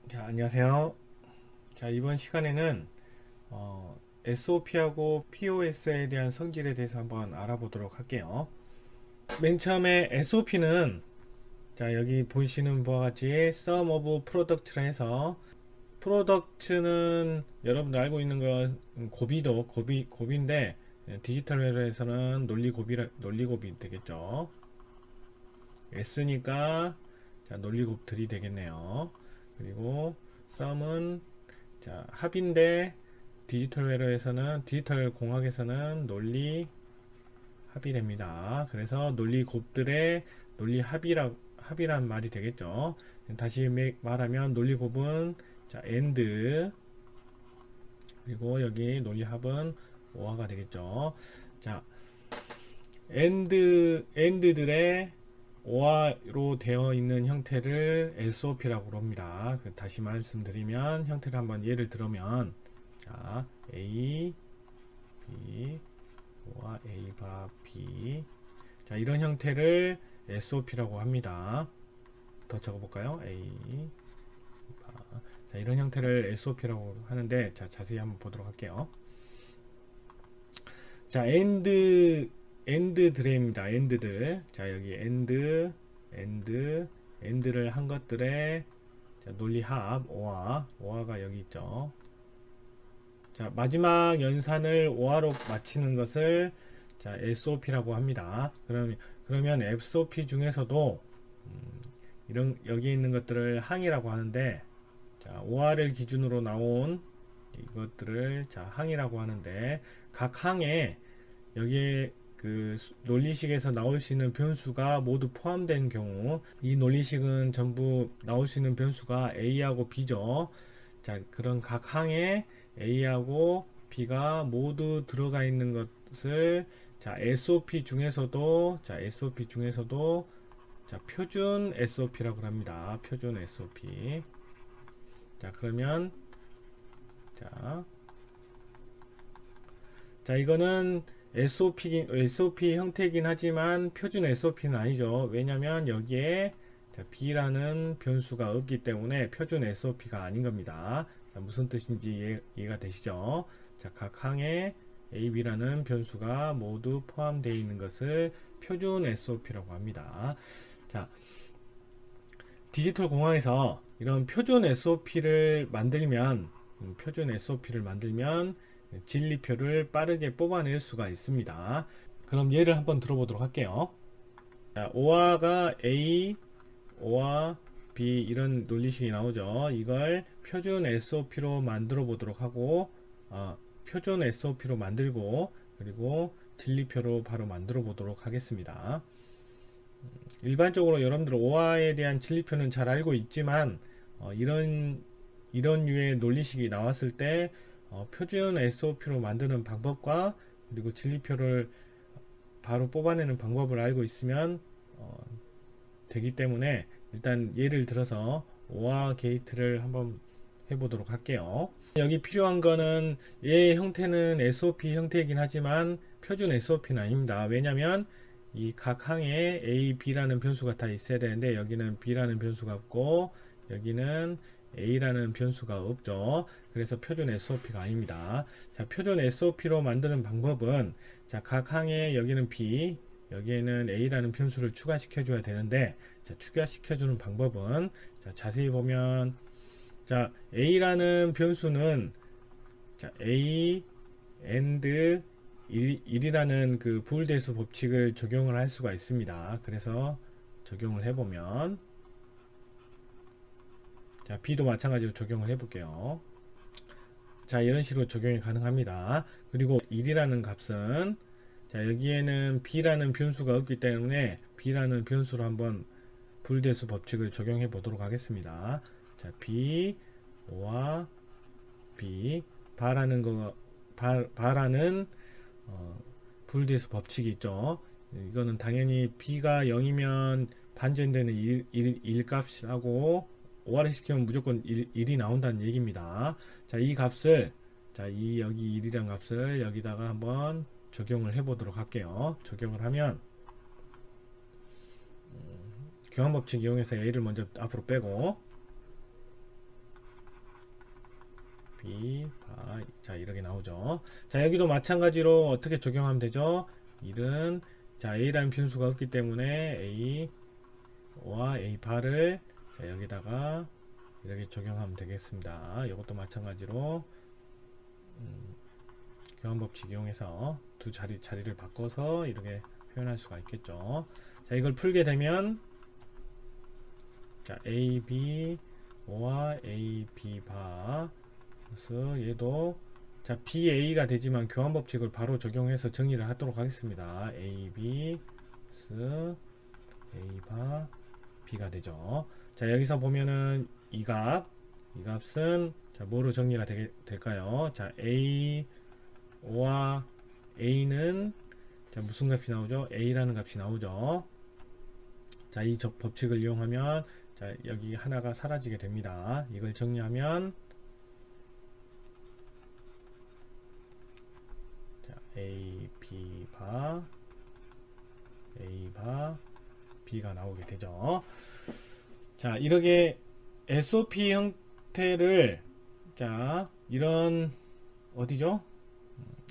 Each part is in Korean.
자, 안녕하세요. 자, 이번 시간에는 SOP하고 POS에 대한 성질에 대해서 한번 알아보도록 할게요. 맨 처음에 SOP는 자, 여기 보시는 바와 같이 Sum of Product라 해서 프로덕트는 여러분들 알고 있는 건 곱인데 디지털 회로에서는 논리곱이 되겠죠. S니까 자, 논리곱들이 되겠네요. 그리고 sum은 자, 합인데 디지털 공학에서는 논리 합이 됩니다. 그래서 논리 곱들의 논리 합이란 말이 되겠죠. 다시 말하면 논리 곱은 자, and 그리고 여기 논리 합은 오화가 되겠죠. 자, and들의 오화로 되어 있는 형태를 SOP라고 합니다. 다시 말씀드리면 형태를 한번 예를 들면 자, A, B, 와 A 바 B 자 이런 형태를 SOP라고 합니다. 더 적어볼까요? A 바. 자 이런 형태를 SOP라고 하는데 자 자세히 한번 보도록 할게요. 자 end들입니다. end들 자 여기 end를 한 것들의 자, 논리합 오화가 여기 있죠. 자, 마지막 연산을 오화로 마치는 것을 자, SOP라고 합니다. 그러면 SOP 중에서도 이런 여기 있는 것들을 항이라고 하는데 자, 오화를 기준으로 나온 이것들을 자, 항이라고 하는데 각 항에 여기에 그 논리식에서 나올 수 있는 변수가 모두 포함된 경우 이 논리식은 전부 나올 수 있는 변수가 A하고 B죠. 자, 그런 각 항에 A하고 B가 모두 들어가 있는 것을 자, SOP 중에서도 자, 표준 SOP라고 합니다. 표준 SOP. 자, 그러면 자, 자, 이거는 SOP 형태이긴 하지만 표준 SOP는 아니죠. 왜냐면 여기에 자, B라는 변수가 없기 때문에 표준 SOP가 아닌 겁니다. 자, 무슨 뜻인지 이해가 되시죠? 자, 각 항에 A, B라는 변수가 모두 포함되어 있는 것을 표준 SOP라고 합니다. 자, 디지털 공학에서 이런 표준 SOP를 만들면 진리표를 빠르게 뽑아낼 수가 있습니다. 그럼 예를 한번 들어보도록 할게요. 자, 오화가 A, 오화 B 이런 논리식이 나오죠. 이걸 표준 SOP로 만들어 보도록 하고 표준 SOP로 만들고 그리고 진리표로 바로 만들어 보도록 하겠습니다. 일반적으로 여러분들 오화에 대한 진리표는 잘 알고 있지만 이런 류의 논리식이 나왔을 때 표준 SOP로 만드는 방법과 그리고 진리표를 바로 뽑아내는 방법을 알고 있으면 되기 때문에 일단 예를 들어서 오화 게이트를 한번 해보도록 할게요. 여기 필요한 거는 얘 형태는 SOP 형태이긴 하지만 표준 SOP는 아닙니다. 왜냐면 이 각 항에 A, B라는 변수가 다 있어야 되는데 여기는 B라는 변수가 없고 여기는 A라는 변수가 없죠. 그래서 표준 SOP가 아닙니다. 자, 표준 SOP로 만드는 방법은 자, 각 항에 여기는 B, 여기에는 A라는 변수를 추가시켜 줘야 되는데 자, 추가시켜 주는 방법은 자, 자세히 보면 자, A라는 변수는 자, A and 1이라는 그 부울대수 법칙을 적용을 할 수가 있습니다. 그래서 적용을 해보면 자, B도 마찬가지로 적용을 해볼게요. 자, 이런 식으로 적용이 가능합니다. 그리고 1이라는 값은 자, 여기에는 B라는 변수가 없기 때문에 B라는 변수로 한번 부울대수 법칙을 적용해 보도록 하겠습니다. 자, B, O와 B, 바라는 부울대수 법칙이 있죠. 이거는 당연히 B가 0이면 반전되는 1 값하고 오화를 시키면 무조건 1이 나온다는 얘기입니다. 자, 이 값을 여기 1이란 값을 여기다가 한번 적용을 해 보도록 할게요. 적용을 하면 교환법칙 이용해서 A를 먼저 앞으로 빼고 B 바, 자 이렇게 나오죠. 자 여기도 마찬가지로 어떻게 적용하면 되죠? 1은 자 A라는 변수가 없기 때문에 A와 A 바를 자 여기다가 이렇게 적용하면 되겠습니다. 이것도 마찬가지로 교환법칙 이용해서 두 자리를 바꿔서 이렇게 표현할 수가 있겠죠. 자 이걸 풀게 되면 자 A, B, O와 A, B 바 그래서 얘도 자 BA가 되지만 교환법칙을 바로 적용해서 정리를 하도록 하겠습니다. A, B, A 바 B가 되죠. 자 여기서 보면은 이 값은 자 뭐로 정리가 될까요? 자 A, O와 A는 자 무슨 값이 나오죠? A라는 값이 나오죠. 자 이 법칙을 이용하면 자 여기 하나가 사라지게 됩니다. 이걸 정리하면 자 A, B 바 A 바 B가 나오게 되죠. 자 이렇게 SOP 형태를 자 이런 어디죠?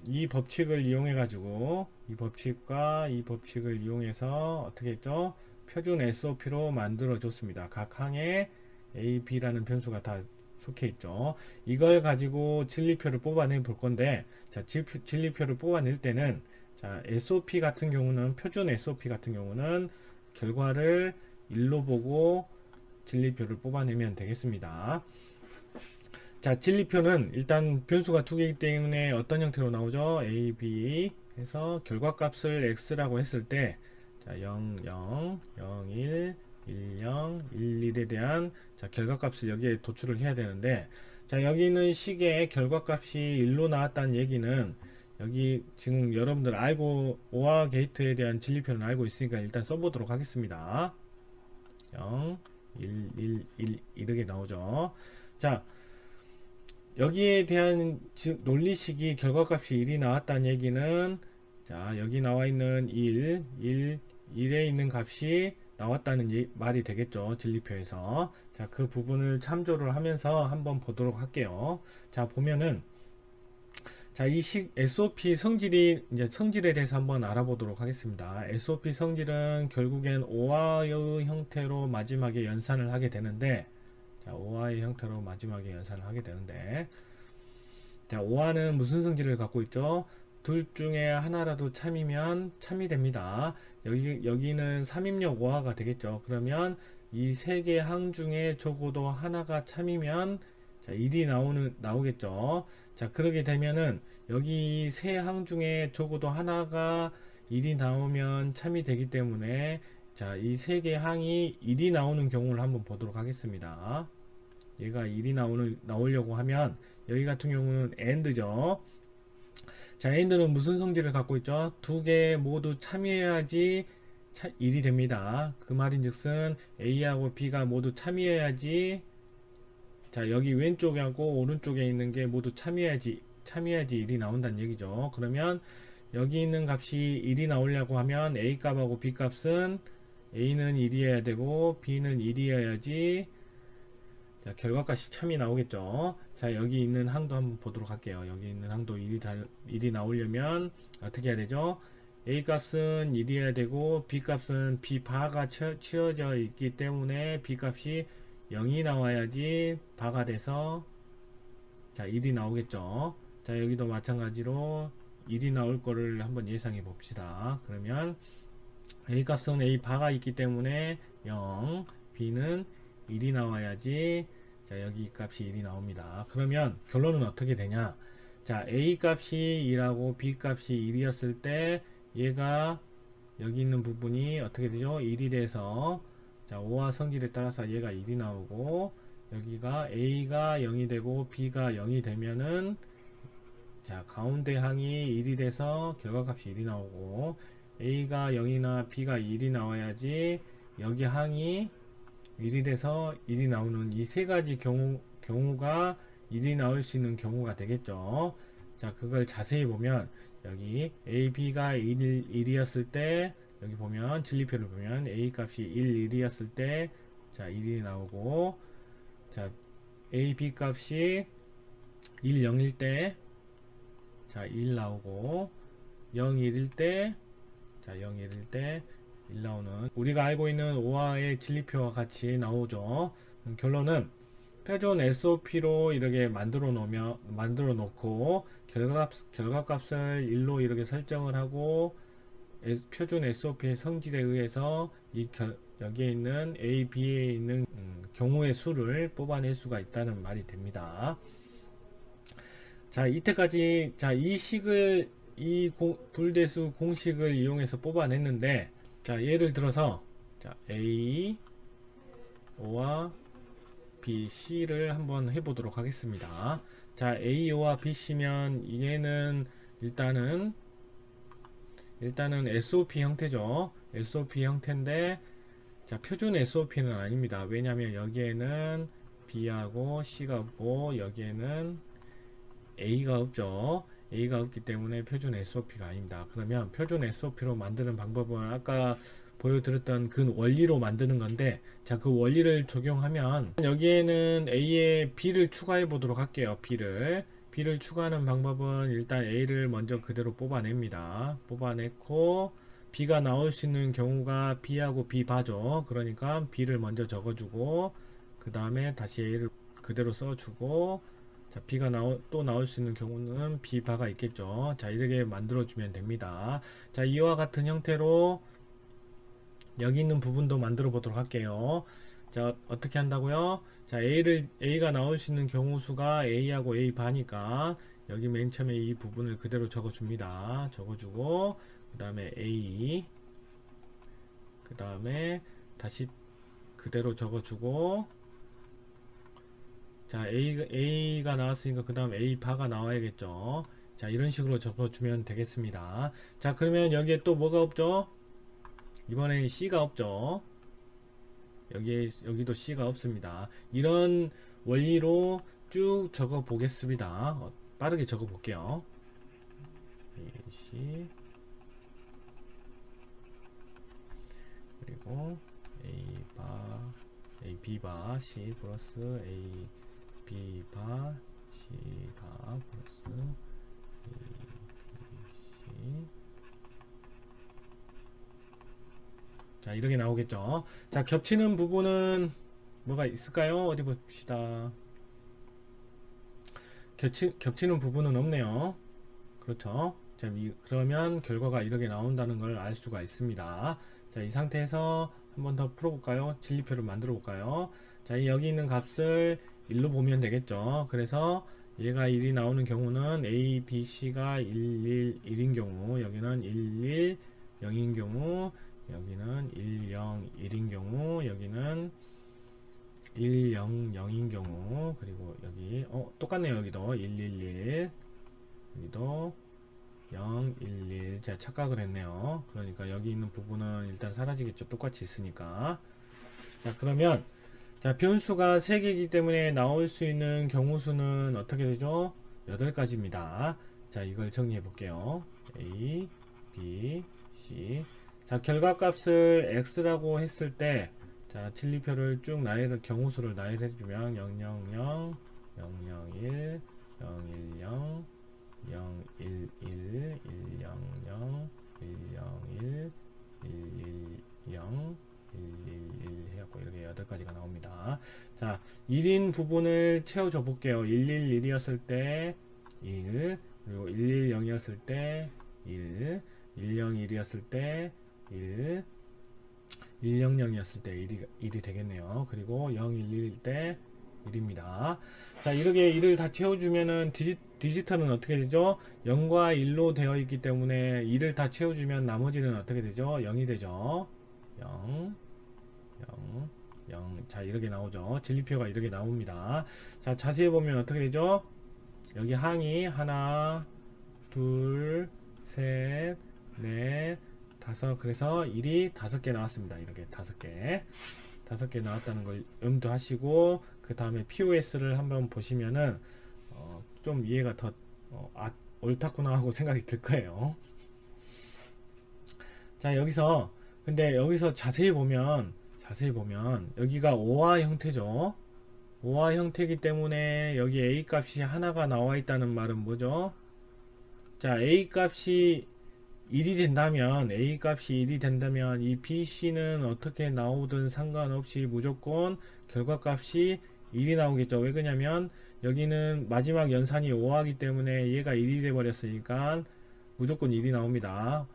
이 법칙을 이용해 가지고 이 법칙과 이 법칙을 이용해서 어떻게 했죠? 표준 SOP로 만들어 줬습니다. 각 항에 A, B라는 변수가 다 속해 있죠. 이걸 가지고 진리표를 뽑아내 볼 건데 자 진리표를 뽑아낼 때는 자 SOP 같은 경우는 표준 SOP 같은 경우는 결과를 1로 보고 진리표를 뽑아내면 되겠습니다. 자 진리표는 일단 변수가 두 개이기 때문에 어떤 형태로 나오죠? A, B 해서 결과값을 X라고 했을 때 자 0, 0, 0, 1, 1, 0, 1, 1에 대한 자 결과값을 여기에 도출을 해야 되는데 자 여기 있는 식의 결과값이 1로 나왔다는 얘기는 여기 지금 여러분들 알고 OR 게이트에 대한 진리표는 알고 있으니까 일단 써보도록 하겠습니다. 0, 1, 1, 1 이렇게 나오죠. 자 여기에 대한 논리식이 결과값이 1이 나왔다는 얘기는 자 여기 나와 있는 1에 있는 값이 나왔다는 말이 되겠죠. 진리표에서. 자 그 부분을 참조를 하면서 한번 보도록 할게요. 자 보면은 자 이 식 SOP 성질이 이제 성질에 대해서 한번 알아보도록 하겠습니다. SOP 성질은 결국엔 OR의 형태로 마지막에 연산을 하게 되는데 자, OR의 형태로 마지막에 연산을 하게 되는데 자, OR는 무슨 성질을 갖고 있죠? 둘 중에 하나라도 참이면 참이 됩니다. 여기는 3입력 OR가 되겠죠. 그러면 이 세 개 항 중에 적어도 하나가 참이면 자, 1이 나오겠죠. 자, 그러게 되면은 여기 세 항 중에 적어도 하나가 1이 나오면 참이 되기 때문에 자, 이 세 개 항이 1이 나오는 경우를 한번 보도록 하겠습니다. 얘가 1이 나오려고 하면 여기 같은 경우는 AND죠. 자, AND는 무슨 성질을 갖고 있죠? 두 개 모두 참여해야지 1이 됩니다. 그 말인즉슨 A하고 B가 모두 참여해야지 자 여기 왼쪽하고 오른쪽에 있는 게 모두 참여해야지 1이 나온다는 얘기죠. 그러면 여기 있는 값이 1이 나오려고 하면 A 값하고 B 값은 A는 1이어야 되고 B는 1이어야지 자 결과값이 참이 나오겠죠. 자 여기 있는 항도 한번 보도록 할게요. 여기 있는 항도 1이 나오려면 어떻게 해야 되죠? A 값은 1이어야 되고 B 값은 B 바가 치어져 있기 때문에 B 값이 0이 나와야지 바가 돼서 자 1이 나오겠죠. 자 여기도 마찬가지로 1이 나올 거를 한번 예상해 봅시다. 그러면 A 값은 A 바가 있기 때문에 0, B는 1이 나와야지 자 여기 값이 1이 나옵니다. 그러면 결론은 어떻게 되냐? 자 A 값이 2라고 B 값이 1이었을 때 얘가 여기 있는 부분이 어떻게 되죠? 1이 돼서 자 OR 성질에 따라서 얘가 1이 나오고 여기가 A가 0이 되고 B가 0이 되면은 자 가운데 항이 1이 돼서 결과값이 1이 나오고 A가 0이나 B가 1이 나와야지 여기 항이 1이 돼서 1이 나오는 이 세 가지 경우가 1이 나올 수 있는 경우가 되겠죠. 자 그걸 자세히 보면 여기 A, B가 1이었을 때 여기 보면 진리표를 보면 A 값이 1이었을 때 자 1이 나오고 자 A, B 값이 1, 0일 때, 자, 1 나오고, 0, 1일 때, 자, 0, 1일 때, 1 나오는, 우리가 알고 있는 오화의 진리표와 같이 나오죠. 결론은, 표준 SOP로 이렇게 만들어 놓고, 결과값을 1로 이렇게 설정을 하고, 표준 SOP의 성질에 의해서 여기에 있는 A, B에 있는 경우의 수를 뽑아낼 수가 있다는 말이 됩니다. 자, 이때까지 이 불대수 공식을 이용해서 뽑아냈는데, 자, 예를 들어서 자, A, O와 B, C를 한번 해보도록 하겠습니다. 자, A, O와 B, C면 얘는 일단은 SOP 형태죠. SOP 형태인데, 자, 표준 SOP는 아닙니다. 왜냐하면 여기에는 B하고 C가 없고 여기에는 A가 없죠. A가 없기 때문에 표준 SOP가 아닙니다. 그러면 표준 SOP로 만드는 방법은 아까 보여드렸던 그 원리로 만드는 건데, 자, 그 원리를 적용하면 여기에는 A에 B를 추가해 보도록 할게요. B를 추가하는 방법은 일단 A를 먼저 그대로 뽑아냅니다. 뽑아냈고 B가 나올 수 있는 경우가 B하고 B 바죠. 그러니까 B를 먼저 적어주고 그 다음에 다시 A를 그대로 써주고, 자, B가 또 나올 수 있는 경우는 B 바가 있겠죠. 자, 이렇게 만들어주면 됩니다. 자, 이와 같은 형태로 여기 있는 부분도 만들어 보도록 할게요. 자, 어떻게 한다고요? 자, A가 나올 수 있는 경우 수가 A하고 A 바니까 여기 맨 처음에 이 부분을 그대로 적어줍니다. 적어주고 그 다음에 A, 그 다음에 다시 그대로 적어주고, 자, A가 나왔으니까 그 다음 A 바가 나와야겠죠. 자, 이런 식으로 적어주면 되겠습니다. 자, 그러면 여기에 또 뭐가 없죠? 이번엔 C가 없죠. 여기도 C가 없습니다. 이런 원리로 쭉 적어 보겠습니다. 빠르게 적어 볼게요. A, C, 그리고 A, B 바, C 플러스 A, B 바, C 바 플러스 A, B, C. 자, 이렇게 나오겠죠. 자, 겹치는 부분은 뭐가 있을까요? 어디 봅시다. 겹치는 부분은 없네요. 그렇죠. 자, 그러면 결과가 이렇게 나온다는 걸 알 수가 있습니다. 자, 이 상태에서 한 번 더 풀어볼까요? 진리표를 만들어 볼까요? 자, 여기 있는 값을 1로 보면 되겠죠. 그래서 얘가 1이 나오는 경우는 A, B, C가 1, 1인 경우, 여기는 1, 1, 0인 경우, 여기는 1, 0, 1인 경우, 여기는 1, 0, 0인 경우, 그리고 여기 똑같네요. 여기도 1, 1, 1, 여기도 0, 1, 1. 제가 착각을 했네요. 그러니까 여기 있는 부분은 일단 사라지겠죠. 똑같이 있으니까. 자, 그러면 자, 변수가 3개이기 때문에 나올 수 있는 경우 수는 어떻게 되죠? 8가지입니다. 자, 이걸 정리해 볼게요. A, B, C. 자, 결과값을 x라고 했을 때, 자, 진리표를 쭉 경우 수를 나열해 주면 0, 0, 0, 0, 0, 1, 0, 1, 0, 0, 1, 1, 1, 0, 0, 1, 0, 1, 1, 1, 0, 1, 1, 1 해갖고 이렇게 8가지가 나옵니다. 자, 1인 부분을 채워줘 볼게요. 1, 1, 1이었을 때 1, 그리고 1, 1, 0이었을 때 1, 1, 0, 1이었을 때 1, 1, 0, 0이었을 때 1이 되겠네요. 그리고 0, 1, 1일 때 1입니다. 자, 이렇게 1을 다 채워주면은 디지털은 어떻게 되죠? 0과 1로 되어 있기 때문에 1을 다 채워주면 나머지는 어떻게 되죠? 0이 되죠. 0, 0, 0. 자, 이렇게 나오죠. 진리표가 이렇게 나옵니다. 자, 자세히 보면 어떻게 되죠? 여기 항이 하나, 둘, 셋, 넷, 다섯. 그래서 1이 5개 나왔습니다. 이렇게 5개 나왔다는 걸 염두하시고, 그 다음에 POS를 한번 보시면은 좀 이해가 더 옳다구나 하고 생각이 들 거예요. 자, 근데 여기서 자세히 보면 여기가 오화 형태죠. OR 형태이기 때문에 여기 A 값이 하나가 나와 있다는 말은 뭐죠? 자, A 값이 1이 된다면 A 값이 1이 된다면 이 BC는 어떻게 나오든 상관없이 무조건 결과값이 1이 나오겠죠. 왜 그러냐면 여기는 마지막 연산이 5하기 때문에 얘가 1이 돼 버렸으니까 무조건 1이 나옵니다.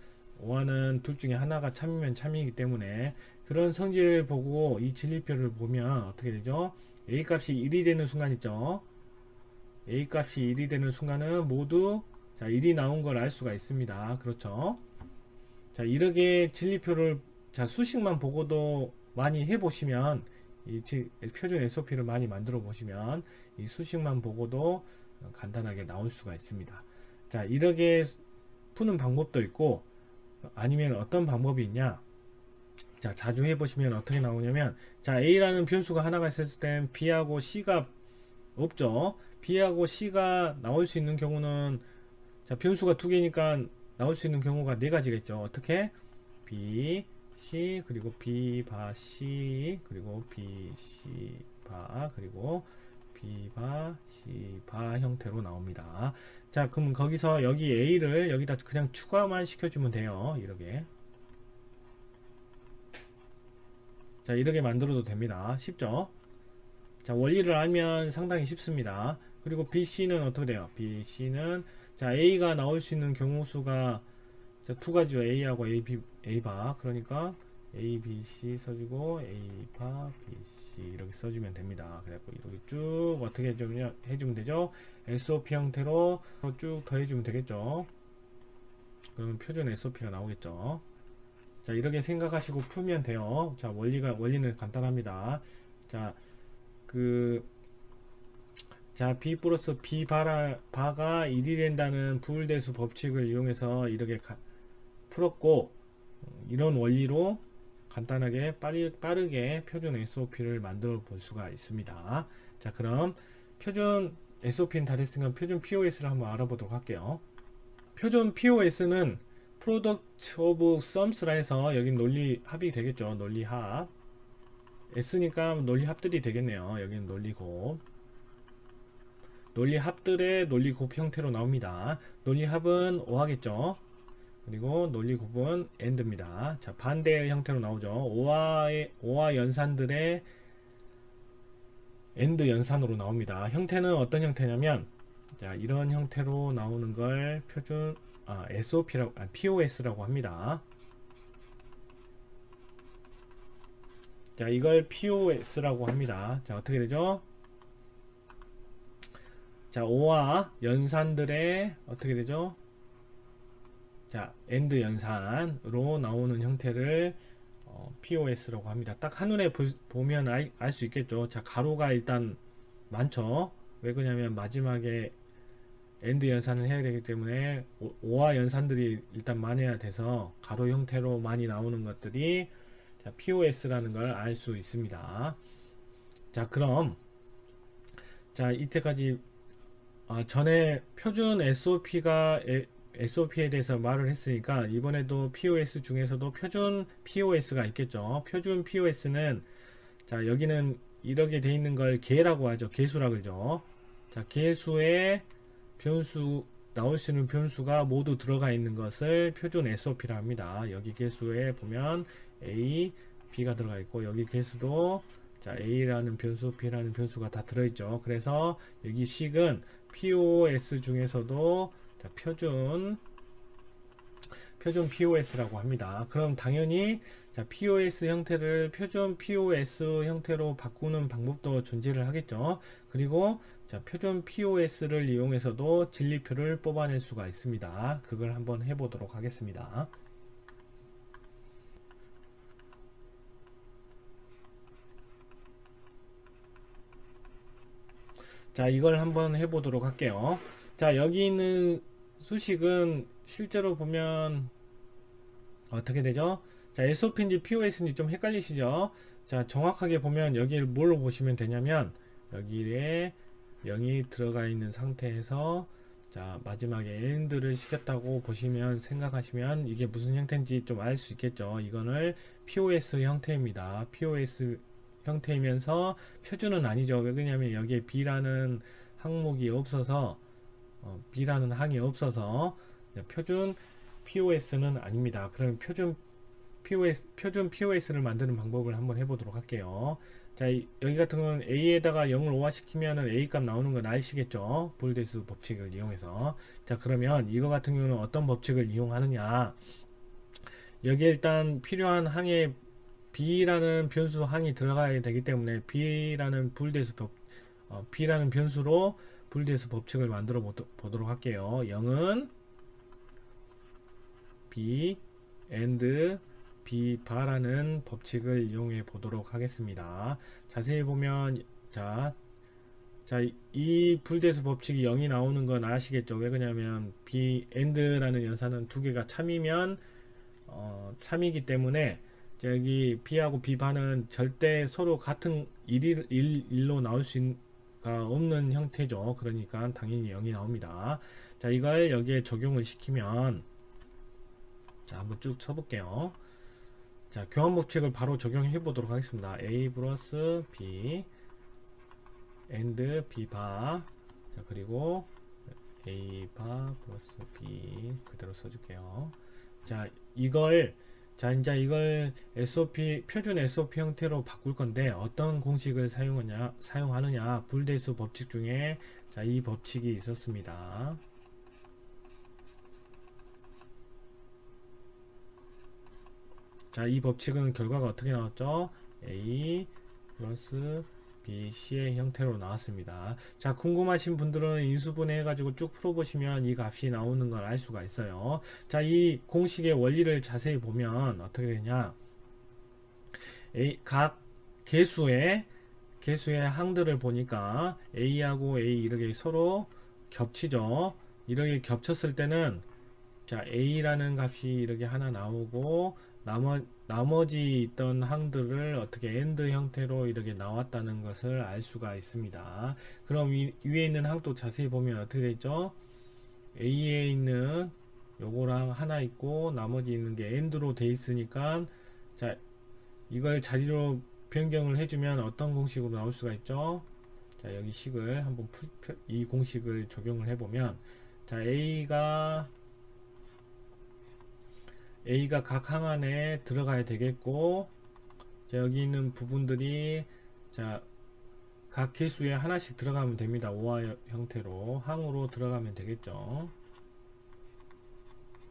5하는 둘 중에 하나가 참이면 참이기 때문에 그런 성질을 보고 이 진리표를 보면 어떻게 되죠? A 값이 1이 되는 순간 있죠. A 값이 1이 되는 순간은 모두 자 1이 나온 걸 알 수가 있습니다. 그렇죠? 자 이렇게 진리표를 자 수식만 보고도 많이 해보시면 이 표준 SOP를 많이 만들어 보시면 이 수식만 보고도 간단하게 나올 수가 있습니다. 자 이렇게 푸는 방법도 있고 아니면 어떤 방법이 있냐, 자 자주 해보시면 어떻게 나오냐면 자 A라는 변수가 하나가 있을 땐 B하고 C가 없죠. B하고 C가 나올 수 있는 경우는 자 변수가 두 개니까 나올 수 있는 경우가 네 가지가 있죠. 어떻게? B, C 그리고 B 바 C 그리고 B, C 바 그리고 B 바 C 바 형태로 나옵니다. 자 그럼 거기서 여기 A를 여기다 그냥 추가만 시켜주면 돼요. 이렇게 자 이렇게 만들어도 됩니다. 쉽죠? 자 원리를 알면 상당히 쉽습니다. 그리고 BC는 어떻게 돼요? BC는 자 A가 나올 수 있는 경우 수가 자 두 가지죠. A하고 A바 그러니까 A, B, C 써주고 A바, B, C 이렇게 써주면 됩니다. 그래갖고 이렇게 쭉 어떻게 해주면 되죠? SOP 형태로 쭉 더해주면 되겠죠. 그러면 표준 SOP가 나오겠죠. 자 이렇게 생각하시고 풀면 돼요. 자 원리는 간단합니다. 자 자 B 플러스 B 바가 1이 된다는 부울대수 법칙을 이용해서 이렇게 풀었고 이런 원리로 간단하게 빠르게 표준 SOP를 만들어 볼 수가 있습니다. 자 그럼 표준 SOP는 다 됐으니까 표준 POS를 한번 알아보도록 할게요. 표준 POS는 Product of Sums라 해서 여긴 논리 합이 되겠죠. 논리 합 S니까 논리 합들이 되겠네요. 여기는 논리 곱 논리 합들의 논리 곱 형태로 나옵니다. 논리 합은 5하겠죠. 그리고 논리 곱은 AND입니다. 자 반대의 형태로 나오죠. 5와 연산들의 AND 연산으로 나옵니다. 형태는 어떤 형태냐면 자 이런 형태로 나오는 걸 표준 SOP라고 POS라고 합니다. 자 이걸 POS라고 합니다. 자 어떻게 되죠? 자 5와 연산들의 어떻게 되죠? 자 AND 연산으로 나오는 형태를 POS라고 합니다. 딱 한눈에 보면 알 수 있겠죠. 자 가로가 일단 많죠. 왜 그러냐면 마지막에 AND 연산을 해야 되기 때문에 5와 연산들이 일단 많아야 돼서 가로 형태로 많이 나오는 것들이 자, POS라는 걸 알 수 있습니다. 자 그럼 자 이때까지 전에 표준 SOP에 대해서 말을 했으니까 이번에도 POS 중에서도 표준 POS가 있겠죠. 표준 POS는 자 여기는 이렇게 돼 있는 걸 개라고 하죠. 개수라 그러죠. 자 개수에 변수 나올 수 있는 변수가 모두 들어가 있는 것을 표준 SOP라 합니다. 여기 개수에 보면 A, B가 들어가 있고 여기 개수도 자 A라는 변수, B라는 변수가 다 들어있죠. 그래서 여기 식은 POS 중에서도 자, 표준 POS라고 합니다. 그럼 당연히 자, POS 형태를 표준 POS 형태로 바꾸는 방법도 존재를 하겠죠. 그리고 자, 표준 POS를 이용해서도 진리표를 뽑아낼 수가 있습니다. 그걸 한번 해보도록 하겠습니다. 자 이걸 한번 해보도록 할게요. 자 여기 있는 수식은 실제로 보면 어떻게 되죠? 자 SOP인지 POS인지 좀 헷갈리시죠? 자 정확하게 보면 여기를 뭘로 보시면 되냐면 여기에 0이 들어가 있는 상태에서 자 마지막에 AND를 시켰다고 보시면 생각하시면 이게 무슨 형태인지 좀 알 수 있겠죠. 이거는 POS 형태입니다. POS 형태이면서 표준은 아니죠. 왜냐면 여기에 B라는 항목이 없어서 B라는 항이 없어서 표준 POS는 아닙니다. 그럼 표준 POS를 만드는 방법을 한번 해보도록 할게요. 자, 여기 같은 경우는 A에다가 0을 5화 시키면은 A 값 나오는 건 아시겠죠? 불대수 법칙을 이용해서. 자, 그러면 이거 같은 경우는 어떤 법칙을 이용하느냐? 여기에 일단 필요한 항에 B라는 변수 항이 들어가야 되기 때문에 B라는 변수로 불대수 법칙을 만들어 보도록 할게요. 0은 B and B 바라는 법칙을 이용해 보도록 하겠습니다. 자세히 보면 이 불대수 법칙이 0이 나오는 건 아시겠죠? 왜 그러냐면 B and라는 연산은 두 개가 참이면 참이기 때문에 여기 B하고 B 바는 절대 서로 같은 1로 나올 수가 없는 형태죠. 그러니까 당연히 0이 나옵니다. 자, 이걸 여기에 적용을 시키면 자, 한번 쭉 쳐볼게요. 자, 교환 법칙을 바로 적용해 보도록 하겠습니다. A 플러스 B and B 바. 자, 그리고 A 바 플러스 B 그대로 써줄게요. 자, 이제 이걸 표준 SOP 형태로 바꿀 건데 어떤 공식을 사용하느냐? 불대수 법칙 중에 자, 이 법칙이 있었습니다. 자, 이 법칙은 결과가 어떻게 나왔죠? A 플러스 B, C의 형태로 나왔습니다. 자, 궁금하신 분들은 인수분해 해가지고 쭉 풀어보시면 이 값이 나오는 걸 알 수가 있어요. 자, 이 공식의 원리를 자세히 보면 어떻게 되냐? 각 개수의 항들을 보니까 A하고 A 이렇게 서로 겹치죠. 이렇게 겹쳤을 때는 자, A라는 값이 이렇게 하나 나오고 나머지 있던 항들을 어떻게 AND 형태로 이렇게 나왔다는 것을 알 수가 있습니다. 그럼 위에 있는 항도 자세히 보면 어떻게 되죠? A에 있는 요거랑 하나 있고 나머지 있는 게 AND로 돼 있으니까 자, 이걸 자리로 변경을 해주면 어떤 공식으로 나올 수가 있죠? 자, 여기 식을 한번 이 공식을 적용을 해보면 자, A가 각 항 안에 들어가야 되겠고 자, 여기 있는 부분들이 자, 각 개수에 하나씩 들어가면 됩니다. 오화 형태로 항으로 들어가면 되겠죠.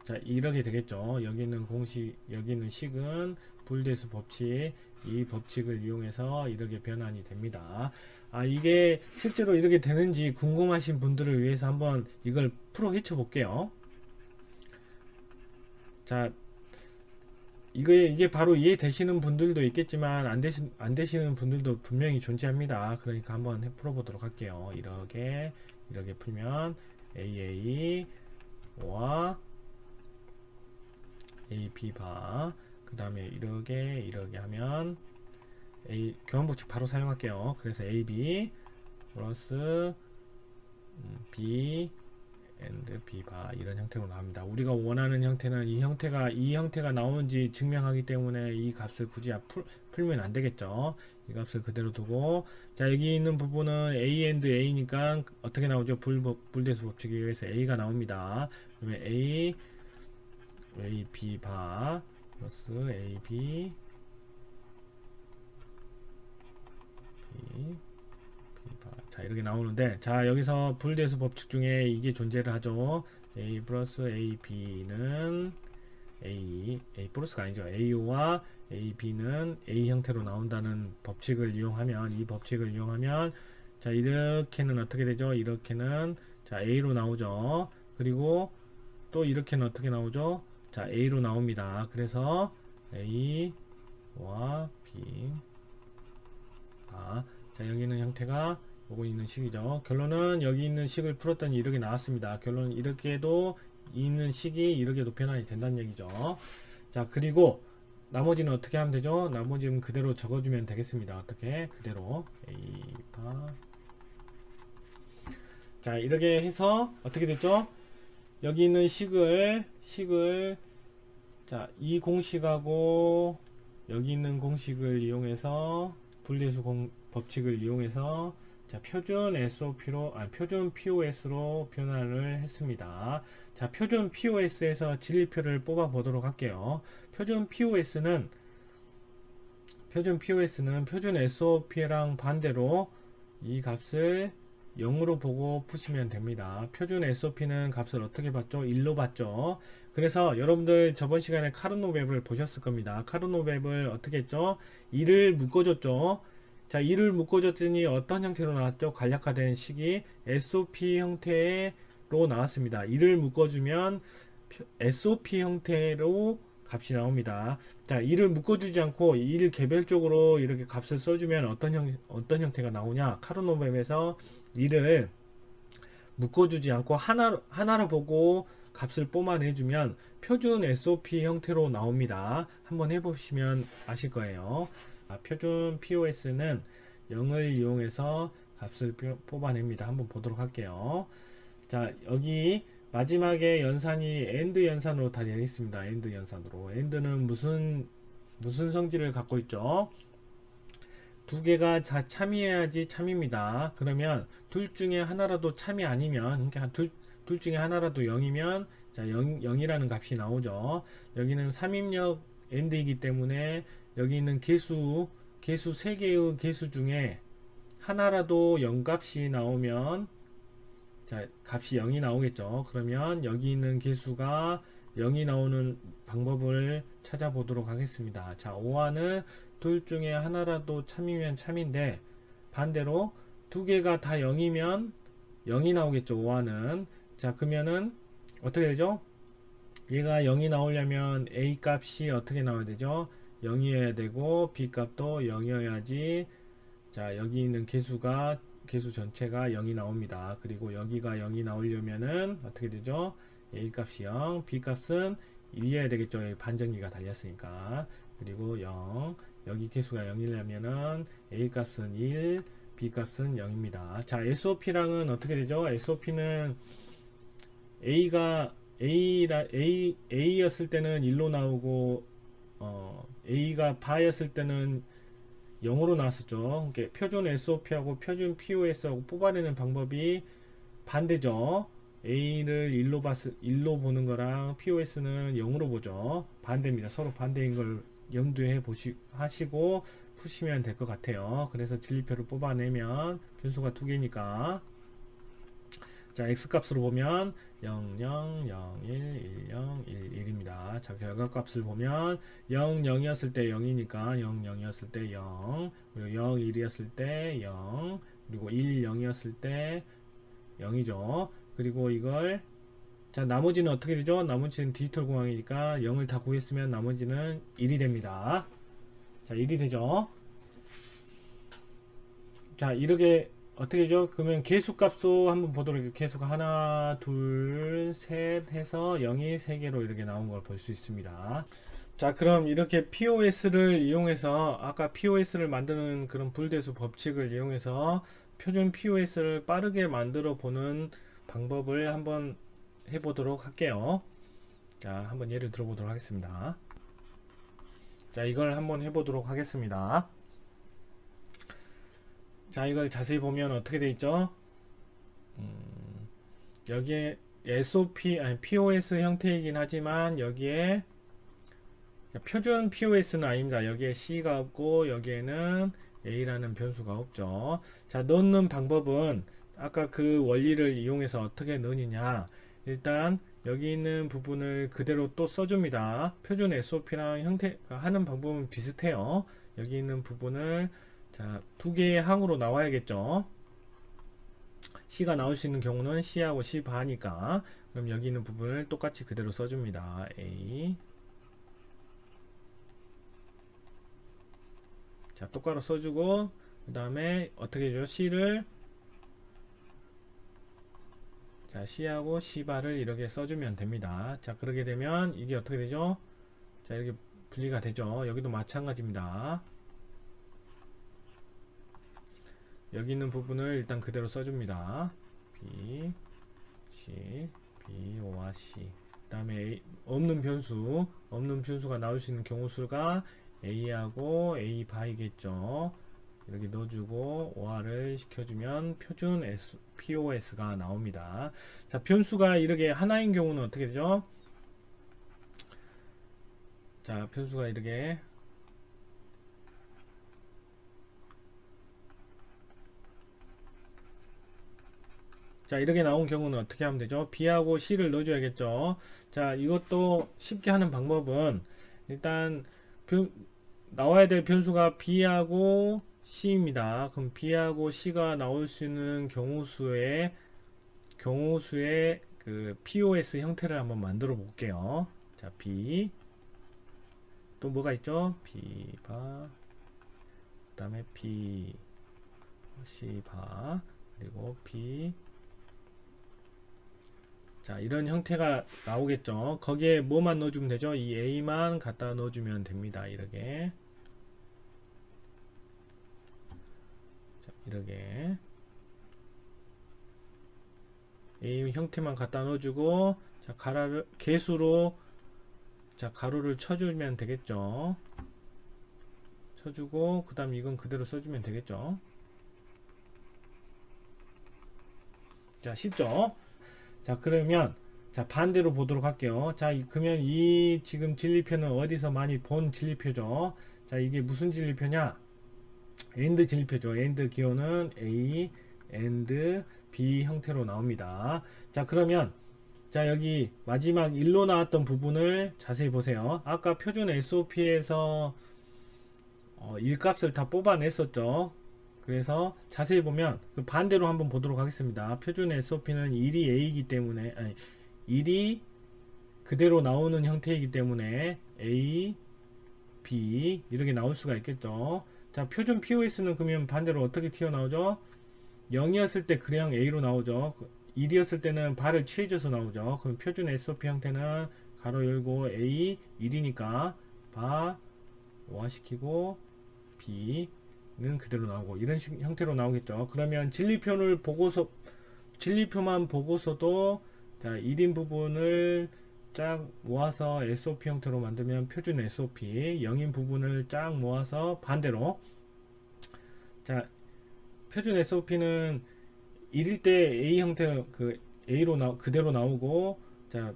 자, 이렇게 되겠죠. 여기 있는 식은 불대수 법칙, 이 법칙을 이용해서 이렇게 변환이 됩니다. 이게 실제로 이렇게 되는지 궁금하신 분들을 위해서 한번 이걸 풀어 헤쳐 볼게요. 자, 이게 바로 이해되시는 분들도 있겠지만 안 되시는 분들도 분명히 존재합니다. 그러니까 한번 풀어보도록 할게요. 이렇게 풀면 AA와 AB 바, 그 다음에 이렇게 하면 교환법칙 바로 사용할게요. 그래서 AB 플러스 B and B 바 이런 형태로 나옵니다. 우리가 원하는 형태는 이 형태가 나오는지 증명하기 때문에 이 값을 굳이 풀면 안 되겠죠. 이 값을 그대로 두고 자, 여기 있는 부분은 A and A니까 어떻게 나오죠? 불대수 법칙에 의해서 A가 나옵니다. 그러면 A B 바 플러스 AB B 자, 이렇게 나오는데 자, 여기서 불대수 법칙 중에 이게 존재를 하죠. A 플러스 AB는 A 플러스가 아니죠. A와 AB는 A 형태로 나온다는 법칙을 이용하면 자, 이렇게는 어떻게 되죠? 이렇게는 자, A로 나오죠. 그리고 또 이렇게는 어떻게 나오죠? 자, A로 나옵니다. 그래서 A와 B 자, 여기 있는 형태가 요거 있는 식이죠. 결론은 여기 있는 식을 풀었더니 이렇게 나왔습니다. 결론은 이렇게도 있는 식이 이렇게도 변환이 된다는 얘기죠. 자, 그리고 나머지는 어떻게 하면 되죠? 나머지는 그대로 적어주면 되겠습니다. 어떻게? 그대로 A바 자, 이렇게 해서 어떻게 됐죠? 여기 있는 식을 자, 이 공식하고 여기 있는 공식을 이용해서 법칙을 이용해서 자, 표준 SOP로, 표준 POS로 변환을 했습니다. 자, 표준 POS에서 진리표를 뽑아 보도록 할게요. 표준 POS는 표준 SOP랑 반대로 이 값을 0으로 보고 푸시면 됩니다. 표준 SOP는 값을 어떻게 봤죠? 1로 봤죠. 그래서 여러분들 저번 시간에 카르노 맵을 보셨을 겁니다. 카르노 맵을 어떻게 했죠? 2를 묶어줬죠. 자, 2를 묶어줬더니 어떤 형태로 나왔죠? 간략화된 식이 SOP 형태로 나왔습니다. 2를 묶어주면 SOP 형태로 값이 나옵니다. 자, 2를 묶어주지 않고 2를 개별적으로 이렇게 값을 써주면 어떤 형태가 나오냐? 카르노 맵에서 2를 묶어주지 않고 하나로 보고 값을 뽑아내주면 표준 SOP 형태로 나옵니다. 한번 해보시면 아실 거예요. 표준 POS는 0을 이용해서 값을 뽑아냅니다. 한번 보도록 할게요. 자, 여기 마지막에 연산이 AND 연산으로 다 되어 있습니다. AND 연산으로. AND는 무슨 성질을 갖고 있죠? 두 개가 다 참이해야지 참입니다. 그러면 둘 중에 하나라도 참이 아니면, 그러니까 둘 중에 하나라도 0이면, 자, 0이라는 값이 나오죠. 여기는 3입력 AND이기 때문에 여기 있는 개수 3개의 개수 중에 하나라도 0값이 나오면, 자, 값이 0이 나오겠죠. 그러면 여기 있는 개수가 0이 나오는 방법을 찾아보도록 하겠습니다. 자, OR는 둘 중에 하나라도 참이면 참인데, 반대로 두 개가 다 0이면 0이 나오겠죠. OR는. 자, 그러면은 어떻게 되죠? 얘가 0이 나오려면 A 값이 어떻게 나와야 되죠? 0이어야 되고 B 값도 0이어야지. 자, 여기 있는 개수 전체가 0이 나옵니다. 그리고 여기가 0이 나오려면은 어떻게 되죠? A 값이 0, B 값은 1이어야 되겠죠. 여기 반전기가 달렸으니까. 그리고 0, 여기 개수가 0이려면은 A 값은 1, B 값은 0입니다. 자, SOP랑은 어떻게 되죠? SOP는 A였을 때는 1로 나오고, A가 바였을 때는 0으로 나왔었죠. 그러니까 표준 SOP하고 표준 POS하고 뽑아내는 방법이 반대죠. A를 1로 보는 거랑 POS는 0으로 보죠. 반대입니다. 서로 반대인 걸 염두에 하시고 푸시면 될 것 같아요. 그래서 진리표를 뽑아내면 변수가 두 개니까, 자, X값으로 보면 0, 0, 0, 1, 1, 0, 1, 1입니다. 자, 결과값을 보면 0, 0이었을 때 0이니까 0, 0이었을 때 0, 그리고 0, 1이었을 때 0, 그리고 1, 0이었을 때 0이죠. 그리고 이걸, 자, 나머지는 어떻게 되죠? 나머지는 디지털 공항이니까 0을 다 구했으면 나머지는 1이 됩니다. 자, 1이 되죠. 자, 이렇게 어떻게 되죠? 그러면 개수값도 한번 보도록 할게요. 개수가 하나, 둘, 셋 해서 0이 3개로 이렇게 나온 걸 볼 수 있습니다. 자, 그럼 이렇게 POS를 이용해서, 아까 POS를 만드는 그런 불대수 법칙을 이용해서 표준 POS를 빠르게 만들어 보는 방법을 한번 해보도록 할게요. 자, 한번 예를 들어보도록 하겠습니다. 자, 이걸 한번 해보도록 하겠습니다. 자, 이걸 자세히 보면 어떻게 돼 있죠? 여기에 POS 형태이긴 하지만 여기에 표준 POS는 아닙니다. 여기에 C가 없고 여기에는 A라는 변수가 없죠. 자, 넣는 방법은 아까 그 원리를 이용해서 어떻게 넣느냐. 일단 여기 있는 부분을 그대로 또 써줍니다. 표준 SOP랑 하는 방법은 비슷해요. 여기 있는 부분을, 자, 두 개의 항으로 나와야겠죠. C가 나올 수 있는 경우는 C하고 C 바니까, 그럼 여기 있는 부분을 똑같이 그대로 써줍니다. A. 자, 똑바로 써주고, 그 다음에 어떻게 해줘? C를, 자, C하고 C바를 이렇게 써주면 됩니다. 자, 그렇게 되면 이게 어떻게 되죠? 자, 이렇게 분리가 되죠. 여기도 마찬가지입니다. 여기 있는 부분을 일단 그대로 써줍니다. B, C, B, O와 C. 그 다음에 없는 변수가 나올 수 있는 경우 수가 A하고 A 바이겠죠. 이렇게 넣어주고 OR을 시켜주면 표준 POS가 나옵니다. 자, 변수가 이렇게 하나인 경우는 어떻게 되죠? 자, 변수가 이렇게 자, 이렇게 나온 경우는 어떻게 하면 되죠? B하고 C를 넣어줘야겠죠. 자, 이것도 쉽게 하는 방법은 일단 나와야 될 변수가 B하고 C입니다. 그럼 B하고 C가 나올 수 있는 경우수의 그 POS 형태를 한번 만들어 볼게요. 자, B 또 뭐가 있죠? B 바 그 다음에 B C 바 그리고 B 자, 이런 형태가 나오겠죠. 거기에 뭐만 넣어주면 되죠? 이 A만 갖다 넣어주면 됩니다. 이렇게. 자, 이렇게. A 형태만 갖다 넣어주고, 자, 개수로, 자, 가로를 쳐주면 되겠죠. 쳐주고, 그 다음 이건 그대로 써주면 되겠죠. 자, 쉽죠? 자, 그러면 자, 반대로 보도록 할게요. 자, 그러면 이 지금 진리표는 어디서 많이 본 진리표죠? 자, 이게 무슨 진리표냐? AND 진리표죠. AND 기호는 A, AND B 형태로 나옵니다. 자, 그러면 자, 여기 마지막 1로 나왔던 부분을 자세히 보세요. 아까 표준 SOP에서 1값을 다 뽑아냈었죠. 그래서 자세히 보면 그 반대로 한번 보도록 하겠습니다. 표준 SOP는 1이 A이기 때문에 1이 그대로 나오는 형태이기 때문에 A, B 이렇게 나올 수가 있겠죠. 자, 표준 POS는 그러면 반대로 어떻게 튀어나오죠? 0이었을 때 그냥 A로 나오죠. 1이었을 때는 발을 취해줘서 나오죠. 그럼 표준 SOP 형태는 가로 열고 A 1이니까 바 오화시키고 B 는 그대로 나오고 이런 형태로 나오겠죠. 그러면 진리표만 보고서도 자, 1인 부분을 쫙 모아서 SOP 형태로 만들면 표준 SOP, 0인 부분을 쫙 모아서 반대로 자, 표준 SOP는 1일 때 A 형태 그 A로 그대로 나오고 자,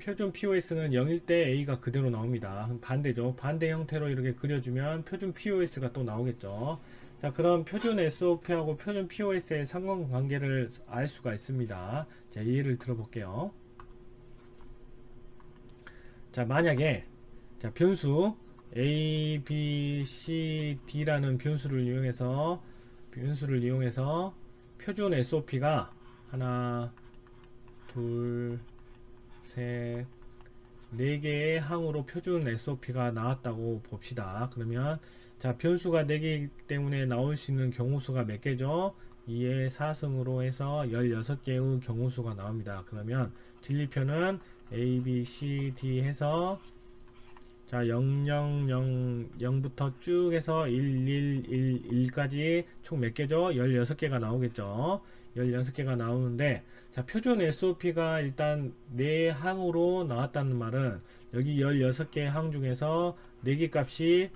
표준 POS는 0일 때 A가 그대로 나옵니다. 반대죠. 반대 형태로 이렇게 그려주면 표준 POS가 또 나오겠죠. 자, 그럼 표준 SOP하고 표준 POS의 상관관계를 알 수가 있습니다. 자, 예를 들어볼게요. 자, 만약에 자, 변수 A, B, C, D라는 변수를 이용해서 표준 SOP가 하나, 둘, 셋, 4개의 항으로 표준 SOP가 나왔다고 봅시다. 그러면 자, 변수가 4개이기 때문에 나올 수 있는 경우수가 몇 개죠? 2의 4승으로 해서 16개의 경우수가 나옵니다. 그러면 진리표는 A, B, C, D 해서 자, 0, 0, 0, 0부터 쭉 해서 1, 1, 1, 1까지 총 몇 개죠? 16개가 나오겠죠. 16개가 나오는데 자, 표준 SOP가 일단 4항으로 나왔다는 말은 여기 16개 항 중에서 4개 값이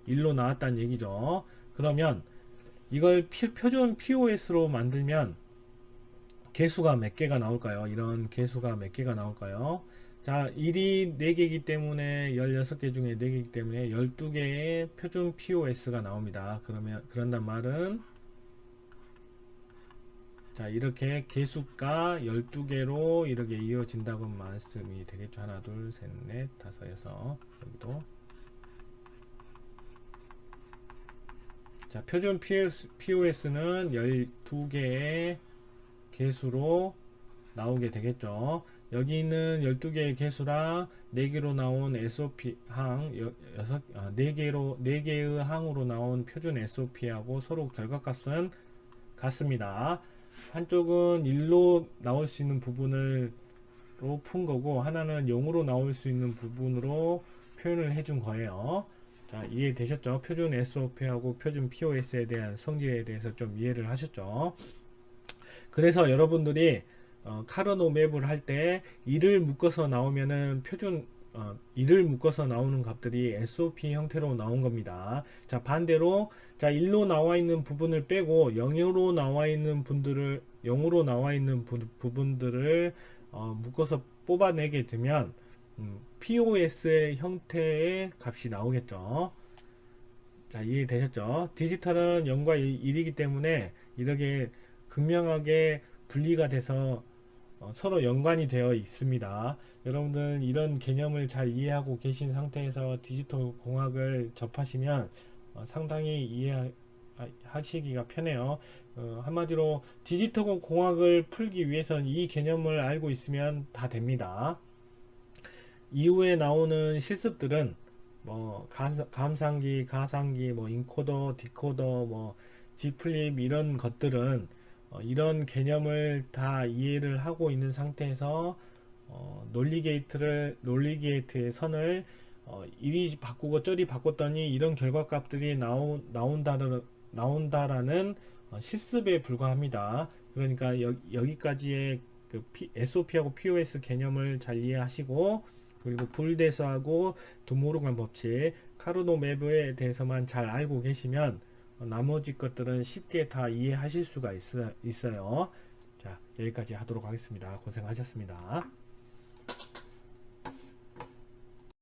1로 나왔다는 얘기죠. 그러면 이걸 표준 POS로 만들면 개수가 몇 개가 나올까요? 이런 개수가 몇 개가 나올까요? 자, 1이 4개이기 때문에 16개 중에 4개이기 때문에 12개의 표준 POS가 나옵니다. 그런단 말은 자, 이렇게 개수가 12개로 이렇게 이어진다고 말씀이 되겠죠. 하나, 둘, 셋, 넷, 다섯, 여섯. 여기도. 자, 표준 POS는 12개의 개수로 나오게 되겠죠. 여기 있는 12개의 개수랑 4개로 나온 SOP 항, 4개의 항으로 나온 표준 SOP하고 서로 결과값은 같습니다. 한쪽은 1로 나올 수 있는 부분으로 푼 거고 하나는 0으로 나올 수 있는 부분으로 표현을 해준 거예요. 자, 이해되셨죠? 표준 SOP하고 표준 POS에 대한 성질에 대해서 좀 이해를 하셨죠? 그래서 여러분들이 카르노 맵을 할 때 1을 묶어서 나오면은 표준 1을 묶어서 나오는 값들이 SOP 형태로 나온 겁니다. 자, 반대로 자 1로 나와 있는 부분을 빼고 0으로 나와 있는 부분들을 묶어서 뽑아내게 되면 POS의 형태의 값이 나오겠죠. 자, 이해되셨죠? 디지털은 0과 1이기 때문에 이렇게 극명하게 분리가 돼서 서로 연관이 되어 있습니다. 여러분들 이런 개념을 잘 이해하고 계신 상태에서 디지털 공학을 접하시면 상당히 이해하시기가 편해요. 한마디로 디지털 공학을 풀기 위해서는 이 개념을 알고 있으면 다 됩니다. 이후에 나오는 실습들은 뭐 감상기, 가상기, 뭐 인코더, 디코더, 뭐 G플립 이런 것들은 이런 개념을 다 이해를 하고 있는 상태에서 논리 게이트의 선을 이리 바꾸고 저리 바꿨더니 이런 결과값들이 나온다라는 실습에 불과합니다. 그러니까 여기까지의 그 SOP하고 POS 개념을 잘 이해하시고, 그리고 불대수하고 두모르간 법칙, 카르노 맵에 대해서만 잘 알고 계시면 나머지 것들은 쉽게 다 이해하실 수가 있어요. 자, 여기까지 하도록 하겠습니다. 고생하셨습니다.